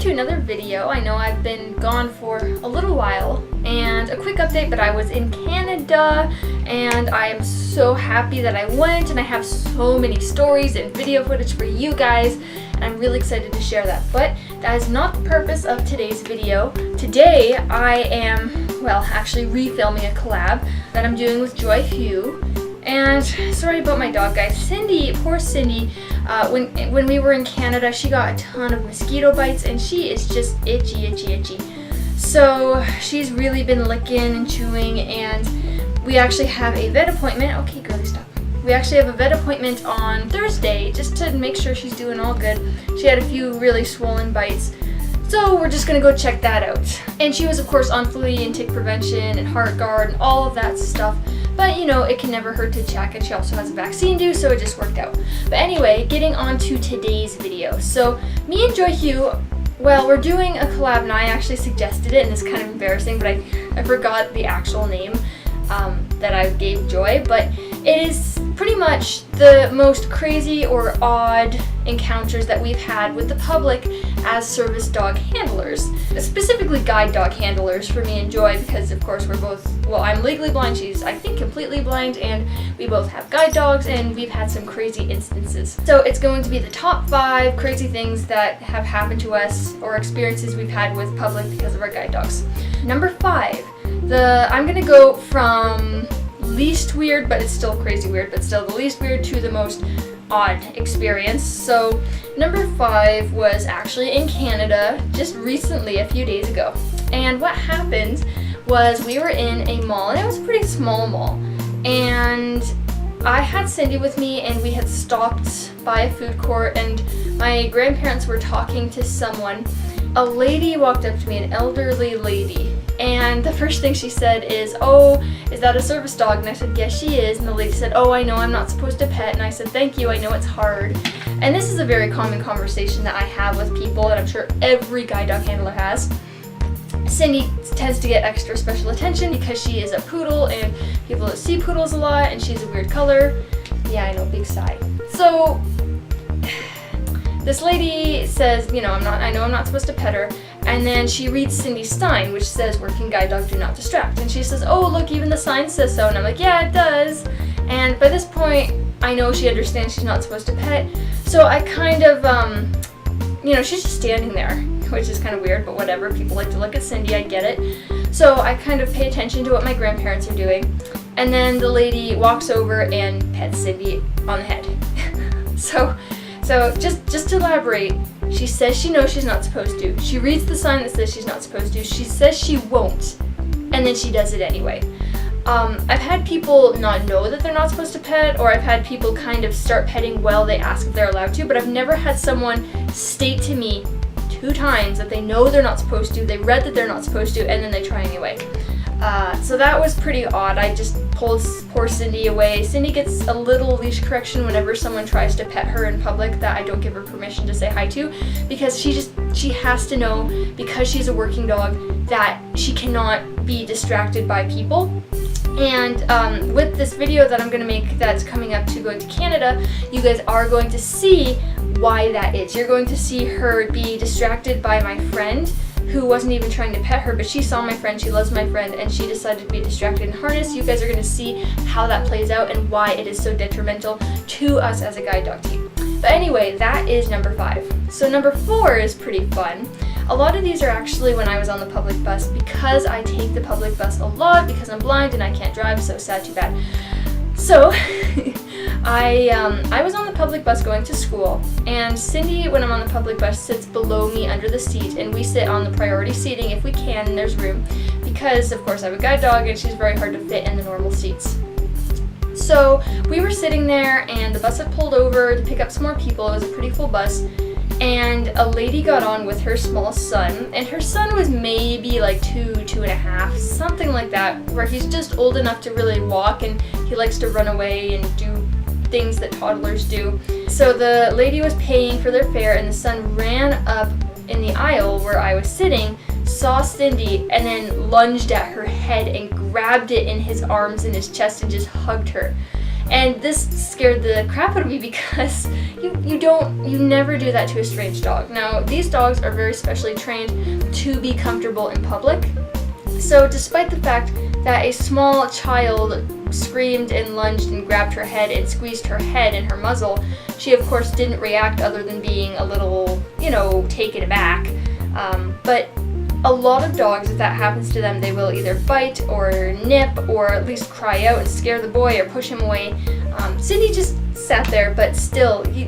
to another video. I know I've been gone for a little while, and a quick update, but I was in Canada and I am so happy that I went, and I have so many stories and video footage for you guys, and I'm really excited to share that. But that is not the purpose of today's video. Today I am, well, actually refilming a collab that I'm doing with Joy Hugh. And sorry about my dog, guys. Cindy, poor Cindy, when we were in Canada, she got a ton of mosquito bites, and she is just itchy. So she's really been licking and chewing, and we actually have a vet appointment. Okay, girlie, stop. We actually have a vet appointment on Thursday just to make sure she's doing all good. She had a few really swollen bites, so we're just gonna go check that out. And she was, of course, on flea and tick prevention and heart guard and all of that stuff. But you know, it can never hurt to check, and she also has a vaccine due, so it just worked out. But anyway, getting on to today's video. So me and Joy Hugh, well, we're doing a collab, and I actually suggested it, and it's kind of embarrassing, but I forgot the actual name that I gave Joy. But it is pretty much the most crazy or odd encounters that we've had with the public as service dog handlers. Specifically guide dog handlers for me and Joy, because of course we're both, well, I'm legally blind, she's I think completely blind, and we both have guide dogs, and we've had some crazy instances. So it's going to be the top 5 crazy things that have happened to us or experiences we've had with public because of our guide dogs. Number 5, I'm gonna go from least weird, but it's still crazy weird, but still the least weird to the most odd experience. So number 5 was actually in Canada just recently, a few days ago. And what happened was we were in a mall, and it was a pretty small mall, and I had Cindy with me, and we had stopped by a food court, and my grandparents were talking to someone. A lady walked up to me, an elderly lady, and the first thing she said is, "Oh, is that a service dog?" And I said, "Yes, she is." And the lady said, "Oh, I know I'm not supposed to pet." And I said, "Thank you, I know it's hard." And this is a very common conversation that I have with people, and I'm sure every guide dog handler has. Cindy tends to get extra special attention because she is a poodle, and people don't see poodles a lot, and she's a weird color. Yeah, I know, big sigh. So this lady says, you know, I know I'm not supposed to pet her, and then she reads Cindy's sign, which says working guide dog, do not distract, and she says, "Oh, look, even the sign says so." And I'm like, "Yeah, it does." And by this point, I know she understands she's not supposed to pet, so I kind of, you know, she's just standing there, which is kind of weird, but whatever, people like to look at Cindy, I get it. So I kind of pay attention to what my grandparents are doing, and then the lady walks over and pets Cindy on the head. So just to elaborate, she says she knows she's not supposed to. She reads the sign that says she's not supposed to. She says she won't, and then she does it anyway. I've had people not know that they're not supposed to pet, or I've had people kind of start petting while they ask if they're allowed to, but I've never had someone state to me 2 times that they know they're not supposed to, they read that they're not supposed to, and then they try anyway. So that was pretty odd. I just pulled poor Cindy away. Cindy gets a little leash correction whenever someone tries to pet her in public that I don't give her permission to say hi to, because she has to know, because she's a working dog, that she cannot be distracted by people. And with this video that I'm going to make that's coming up to going to Canada, you guys are going to see why that is. You're going to see her be distracted by my friend, who wasn't even trying to pet her, but she saw my friend, she loves my friend, and she decided to be distracted in harness. You guys are going to see how that plays out and why it is so detrimental to us as a guide dog team. But anyway, that is number 5. So number 4 is pretty fun. A lot of these are actually when I was on the public bus, because I take the public bus a lot because I'm blind and I can't drive, so sad, too bad. So I was on the public bus going to school, and Cindy, when I'm on the public bus, sits below me under the seat, and we sit on the priority seating if we can, and there's room, because of course I have a guide dog and she's very hard to fit in the normal seats. So we were sitting there, and the bus had pulled over to pick up some more people. It was a pretty full bus, and a lady got on with her small son, and her son was maybe like 2.5, something like that, where he's just old enough to really walk, and he likes to run away and do things that toddlers do. So the lady was paying for their fare, and the son ran up in the aisle where I was sitting, saw Cindy, and then lunged at her head and grabbed it in his arms and his chest and just hugged her. And this scared the crap out of me because you never do that to a strange dog. Now, these dogs are very specially trained to be comfortable in public. So despite the fact that a small child screamed and lunged and grabbed her head and squeezed her head and her muzzle, she of course didn't react other than being a little, taken aback. But a lot of dogs, if that happens to them, they will either bite or nip or at least cry out and scare the boy or push him away. Cindy just sat there, but still, you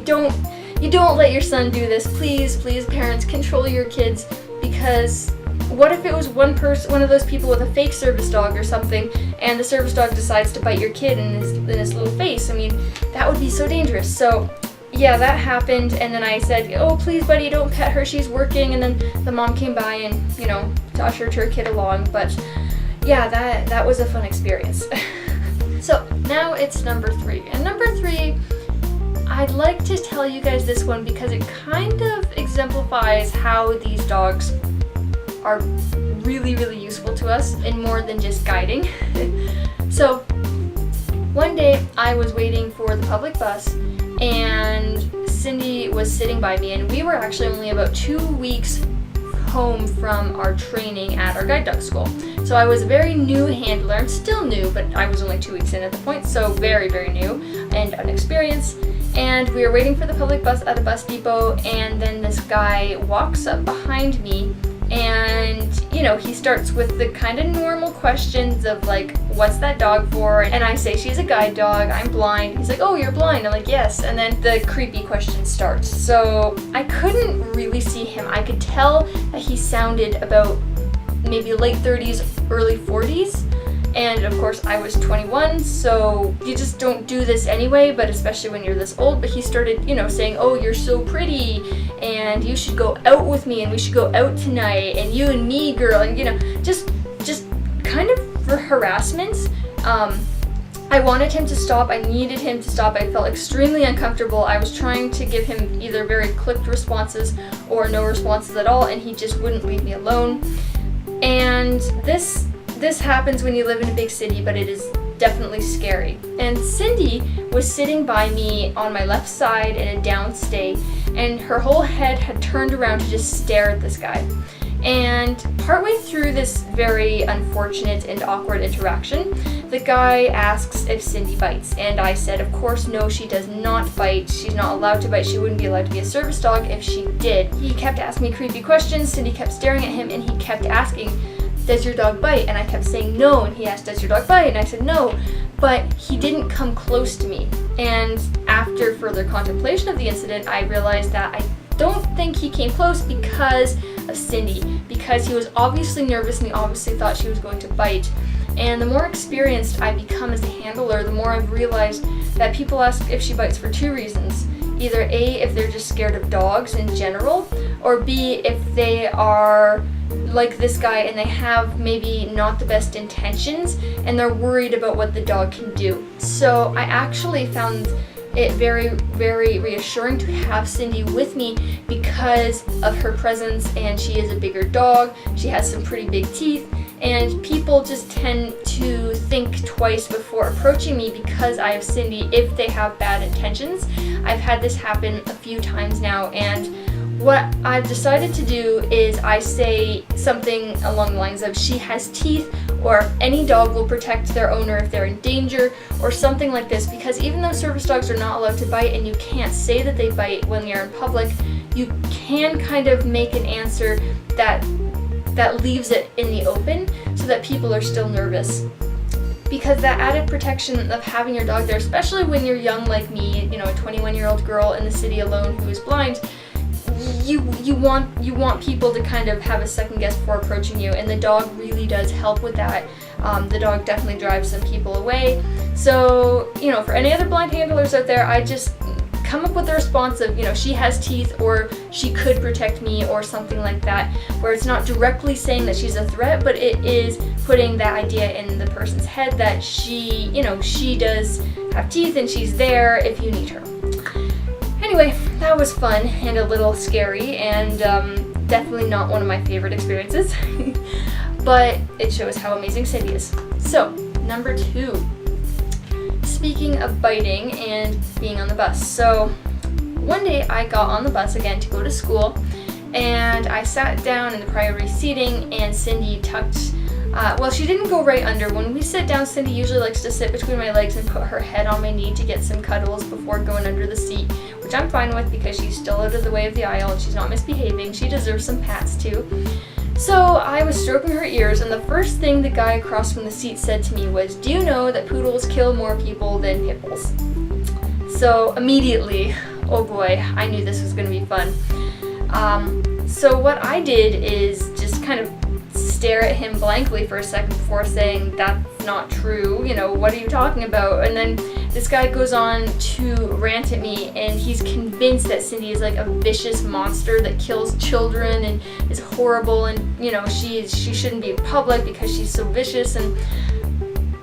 don't let your son do this. Please, parents, control your kids, because what if it was one of those people with a fake service dog or something, and the service dog decides to bite your kid in his little face? I mean, that would be so dangerous. So yeah, that happened, and then I said, oh, please, buddy, don't pet her, she's working, and then the mom came by and, to usher her kid along. But yeah, that was a fun experience. So now it's number 3. And number 3, I'd like to tell you guys this one because it kind of exemplifies how these dogs are really, really useful to us in more than just guiding. So one day I was waiting for the public bus, and Cindy was sitting by me, and we were actually only about 2 weeks home from our training at our guide dog school. So I was a very new handler. I'm still new, but I was only 2 weeks in at the point, so very, very new and unexperienced. And we were waiting for the public bus at a bus depot, and then this guy walks up behind me, and he starts with the kind of normal questions of like, what's that dog for? And I say, she's a guide dog, I'm blind. He's like, oh, you're blind? I'm like, yes. And then the creepy question starts. So I couldn't really see him. I could tell that he sounded about maybe late 30s, early 40s. And of course I was 21, so you just don't do this anyway, but especially when you're this old. But he started, saying, oh, you're so pretty, and you should go out with me, and we should go out tonight, and you and me, girl, and just kind of for harassment. I wanted him to stop, I needed him to stop, I felt extremely uncomfortable. I was trying to give him either very clipped responses or no responses at all, and he just wouldn't leave me alone. And this happens when you live in a big city, but it is definitely scary. And Cindy was sitting by me on my left side in a downstay, and her whole head had turned around to just stare at this guy. And partway through this very unfortunate and awkward interaction, the guy asks if Cindy bites, and I said, of course, no, she does not bite. She's not allowed to bite. She wouldn't be allowed to be a service dog if she did. He kept asking me creepy questions. Cindy kept staring at him, and he kept asking, does your dog bite? And I kept saying no, and he asked, does your dog bite? And I said no, but he didn't come close to me. And after further contemplation of the incident, I realized that I don't think he came close because of Cindy, because he was obviously nervous and he obviously thought she was going to bite. And the more experienced I become as a handler, the more I've realized that people ask if she bites for 2 reasons. Either A, if they're just scared of dogs in general, or B, if they are like this guy and they have maybe not the best intentions and they're worried about what the dog can do. So I actually found it very, very reassuring to have Cindy with me because of her presence, and she is a bigger dog, she has some pretty big teeth, and people just tend to think twice before approaching me because I have Cindy if they have bad intentions. I've had this happen a few times now, and what I've decided to do is I say something along the lines of, she has teeth, or any dog will protect their owner if they're in danger, or something like this, because even though service dogs are not allowed to bite and you can't say that they bite when you're in public, you can kind of make an answer that leaves it in the open so that people are still nervous. Because that added protection of having your dog there, especially when you're young like me, a 21-year-old girl in the city alone who is blind, you want people to kind of have a second guess before approaching you, and the dog really does help with that. The dog definitely drives some people away. So, for any other blind handlers out there, I just come up with a response of, she has teeth, or she could protect me, or something like that, where it's not directly saying that she's a threat, but it is putting that idea in the person's head that she does have teeth and she's there if you need her. Anyway, that was fun and a little scary, and definitely not one of my favorite experiences, but it shows how amazing Cindy is. So, number 2. speaking of biting and being on the bus. So one day I got on the bus again to go to school, and I sat down in the priority seating, and Cindy tucked, well, she didn't go right under. When we sit down, Cindy usually likes to sit between my legs and put her head on my knee to get some cuddles before going under the seat, which I'm fine with because she's still out of the way of the aisle and she's not misbehaving. She deserves some pats too. So I was stroking her ears, and the first thing the guy across from the seat said to me was, "Do you know that poodles kill more people than pit bulls?" So immediately, oh boy, I knew this was going to be fun. So what I did is just kind of stare at him blankly for a second before saying, "That's not true, you know, what are you talking about?" And then this guy goes on to rant at me, and he's convinced that Cindy is like a vicious monster that kills children and is horrible, and you know, she shouldn't be in public because she's so vicious. And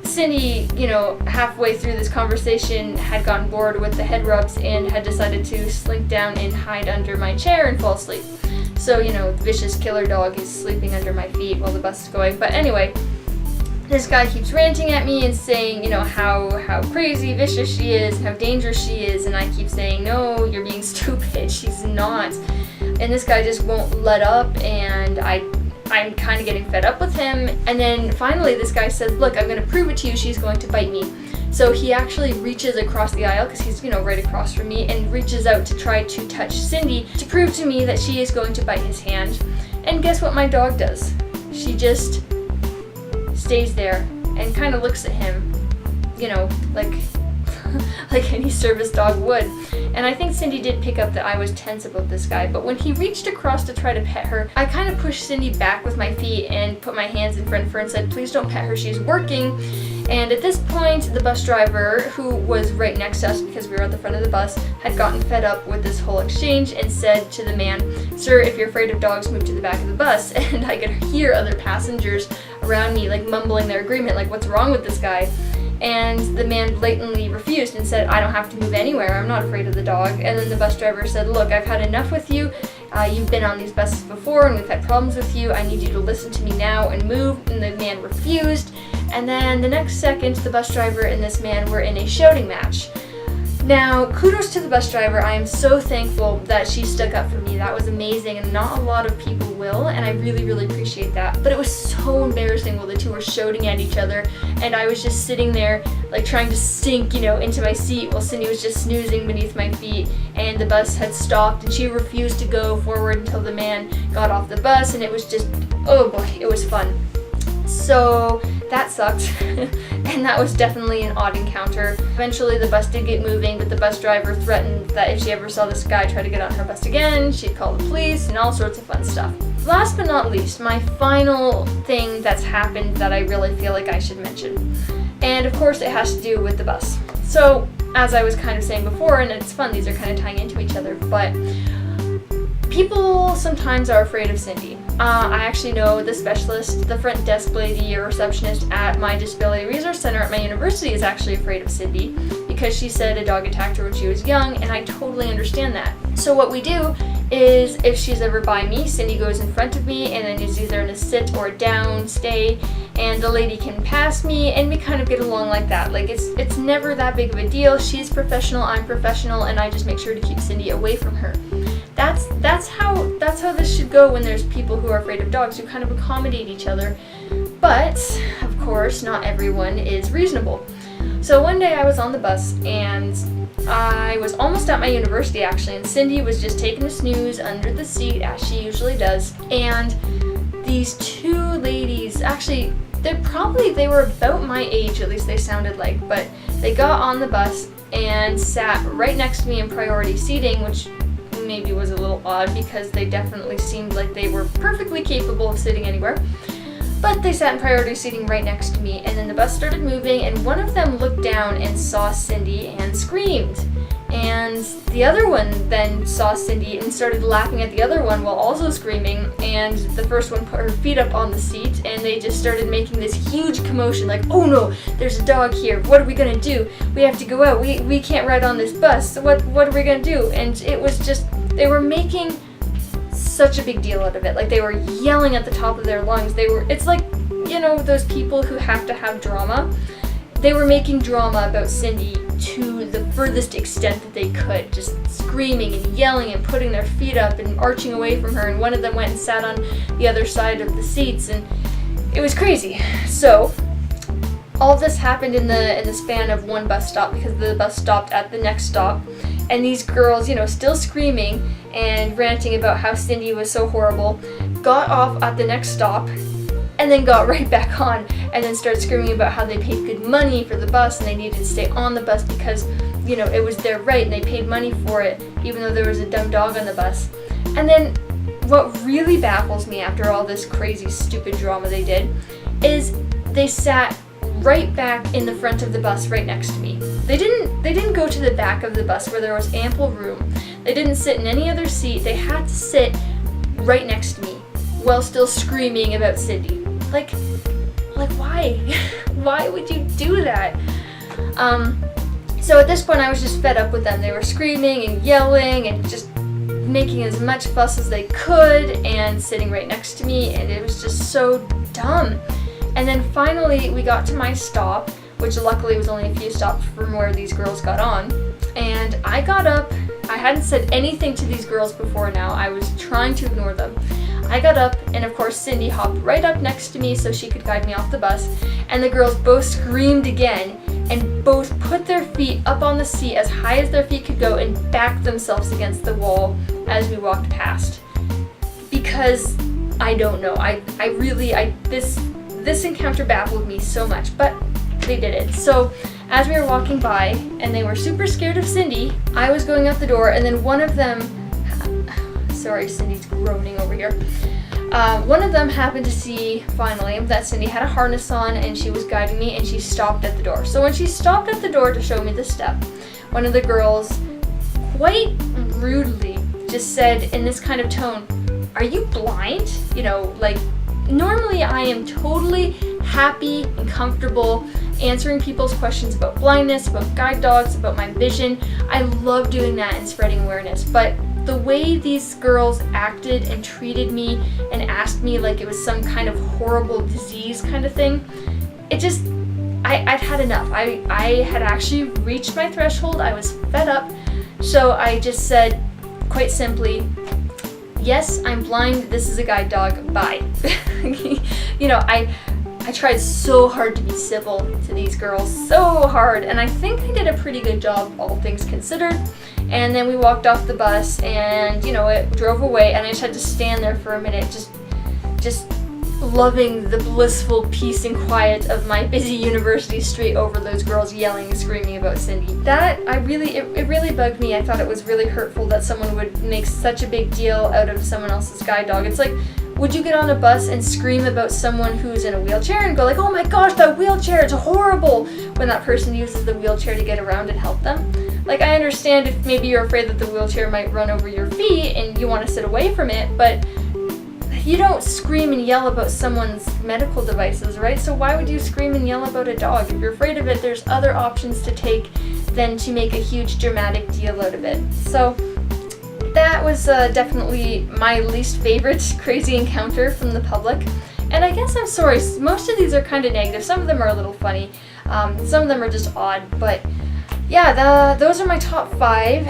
Cindy, you know, halfway through this conversation had gotten bored with the head rubs and had decided to slink down and hide under my chair and fall asleep. So, you know, the vicious killer dog is sleeping under my feet while the bus is going. But anyway, this guy keeps ranting at me and saying, you know, how crazy, vicious she is, how dangerous she is, and I keep saying, "No, you're being stupid, she's not." And this guy just won't let up, and I'm kind of getting fed up with him. And then finally this guy says, "Look, I'm going to prove it to you, she's going to bite me." So he actually reaches across the aisle, because he's, you know, right across from me, and reaches out to try to touch Cindy to prove to me that she is going to bite his hand. And guess what my dog does? She just stays there and kind of looks at him, you know, like like any service dog would. And I think Cindy did pick up that I was tense about this guy, but when he reached across to try to pet her, I kind of pushed Cindy back with my feet and put my hands in front of her and said, "Please don't pet her, she's working." And at this point, the bus driver, who was right next to us because we were at the front of the bus, had gotten fed up with this whole exchange and said to the man, "Sir, if you're afraid of dogs, move to the back of the bus." And I could hear other passengers around me like mumbling their agreement, like, "What's wrong with this guy?" And the man blatantly refused and said, "I don't have to move anywhere, I'm not afraid of the dog." And then the bus driver said, "Look, I've had enough with you. You've been on these buses before and we've had problems with you. I need you to listen to me now and move." And the man refused. And then the next second, the bus driver and this man were in a shouting match. Now, kudos to the bus driver. I am so thankful that she stuck up for me. That was amazing, and not a lot of people will, and I really, really appreciate that. But it was so embarrassing while the two were shouting at each other, and I was just sitting there, like, trying to sink, you know, into my seat while Cindy was just snoozing beneath my feet, and the bus had stopped, and she refused to go forward until the man got off the bus, and it was just, oh boy, it was fun. So that sucked, and that was definitely an odd encounter. Eventually the bus did get moving, but the bus driver threatened that if she ever saw this guy try to get on her bus again, she'd call the police and all sorts of fun stuff. Last but not least, my final thing that's happened that I really feel like I should mention. And of course it has to do with the bus. So, as I was kind of saying before, and it's fun, these are kind of tying into each other, but people sometimes are afraid of Cindy. I actually know the specialist, the front desk lady or receptionist at my disability resource center at my university is actually afraid of Cindy because she said a dog attacked her when she was young, and I totally understand that. So what we do is if she's ever by me, Cindy goes in front of me and then is either in a sit or a down stay, and the lady can pass me and we kind of get along like that. Like it's never that big of a deal. She's professional, I'm professional, and I just make sure to keep Cindy away from her. That's how this should go when there's people who are afraid of dogs. You kind of accommodate each other. But of course, not everyone is reasonable. So one day I was on the bus and I was almost at my university actually, and Cindy was just taking a snooze under the seat as she usually does. And these two ladies, actually they were about my age, at least they sounded like, but they got on the bus and sat right next to me in priority seating, which maybe was a little odd because they definitely seemed like they were perfectly capable of sitting anywhere. But they sat in priority seating right next to me, and then the bus started moving, and one of them looked down and saw Cindy and screamed. And the other one then saw Cindy and started laughing at the other one while also screaming, and the first one put her feet up on the seat, and they just started making this huge commotion, like, "Oh no, there's a dog here, what are we gonna do? We have to go out, we can't ride on this bus, so what are we gonna do?" And it was just, they were making such a big deal out of it. Like, they were yelling at the top of their lungs. It's like, you know, those people who have to have drama. they were making drama about Cindy to the furthest extent that they could, just screaming and yelling and putting their feet up and arching away from her, and one of them went and sat on the other side of the seats, and it was crazy. So all of this happened in the span of one bus stop, because the bus stopped at the next stop, and these girls, you know, still screaming and ranting about how Cindy was so horrible, got off at the next stop and then got right back on, and then started screaming about how they paid good money for the bus and they needed to stay on the bus because, you know, it was their right and they paid money for it, even though there was a dumb dog on the bus. And then what really baffles me after all this crazy, stupid drama they did is they sat right back in the front of the bus right next to me. They didn't go to the back of the bus where there was ample room. They didn't sit in any other seat. They had to sit right next to me while still screaming about Cindy. Like why? Why would you do that? So at this point I was just fed up with them. They were screaming and yelling and just making as much fuss as they could and sitting right next to me, and it was just so dumb. And then finally we got to my stop, which luckily was only a few stops from where these girls got on, and I got up. I hadn't said anything to these girls before now. I was trying to ignore them. I got up, and of course Cindy hopped right up next to me so she could guide me off the bus, and the girls both screamed again and both put their feet up on the seat as high as their feet could go and backed themselves against the wall as we walked past. Because I don't know, this encounter baffled me so much, but they did it. So as we were walking by and they were super scared of Cindy, I was going out the door, and then one of them, sorry, Cindy's groaning over here. One of them happened to see, finally, that Cindy had a harness on and she was guiding me, and she stopped at the door. So when she stopped at the door to show me the step, one of the girls quite rudely just said in this kind of tone, "Are you blind?" You know, like, normally I am totally happy and comfortable answering people's questions about blindness, about guide dogs, about my vision. I love doing that and spreading awareness, but the way these girls acted and treated me and asked me like it was some kind of horrible disease kind of thing, it just, I'd had enough. I had actually reached my threshold. I was fed up. So I just said, quite simply, "Yes, I'm blind. This is a guide dog. Bye." You know, I tried so hard to be civil to these girls, so hard, and I think I did a pretty good job, all things considered. And then we walked off the bus, and you know, it drove away, and I just had to stand there for a minute, just loving the blissful peace and quiet of my busy university street over those girls yelling and screaming about Cindy. That it really bugged me. I thought it was really hurtful that someone would make such a big deal out of someone else's guide dog. It's like, would you get on a bus and scream about someone who's in a wheelchair and go like, "Oh my gosh, that wheelchair, it's horrible," when that person uses the wheelchair to get around and help them? Like, I understand if maybe you're afraid that the wheelchair might run over your feet and you want to sit away from it, but you don't scream and yell about someone's medical devices, right? So why would you scream and yell about a dog? If you're afraid of it, there's other options to take than to make a huge dramatic deal out of it. So that was definitely my least favorite crazy encounter from the public. And I guess I'm sorry, most of these are kind of negative. Some of them are a little funny. Some of them are just odd. But yeah, those are my top 5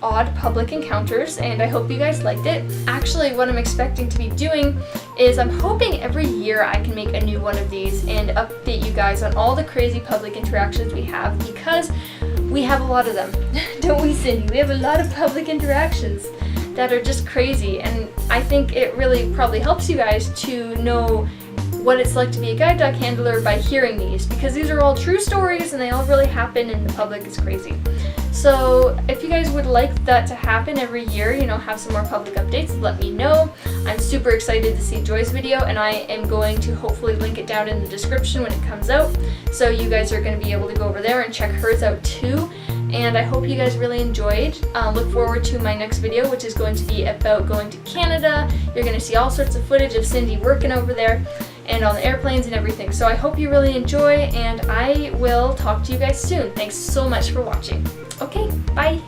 odd public encounters, and I hope you guys liked it. Actually, what I'm expecting to be doing is I'm hoping every year I can make a new one of these and update you guys on all the crazy public interactions we have, because we have a lot of them. Don't we, Cindy? We have a lot of public interactions that are just crazy, and I think it really probably helps you guys to know what it's like to be a guide dog handler by hearing these, because these are all true stories and they all really happen, and the public is crazy. So if you guys would like that to happen every year, you know, have some more public updates, let me know. I'm super excited to see Joy's video, and I am going to hopefully link it down in the description when it comes out, so you guys are going to be able to go over there and check hers out too. And I hope you guys really enjoyed. Look forward to my next video, which is going to be about going to Canada. You're going to see all sorts of footage of Cindy working over there and on the airplanes and everything. So I hope you really enjoy, and I will talk to you guys soon. Thanks so much for watching. Okay, bye!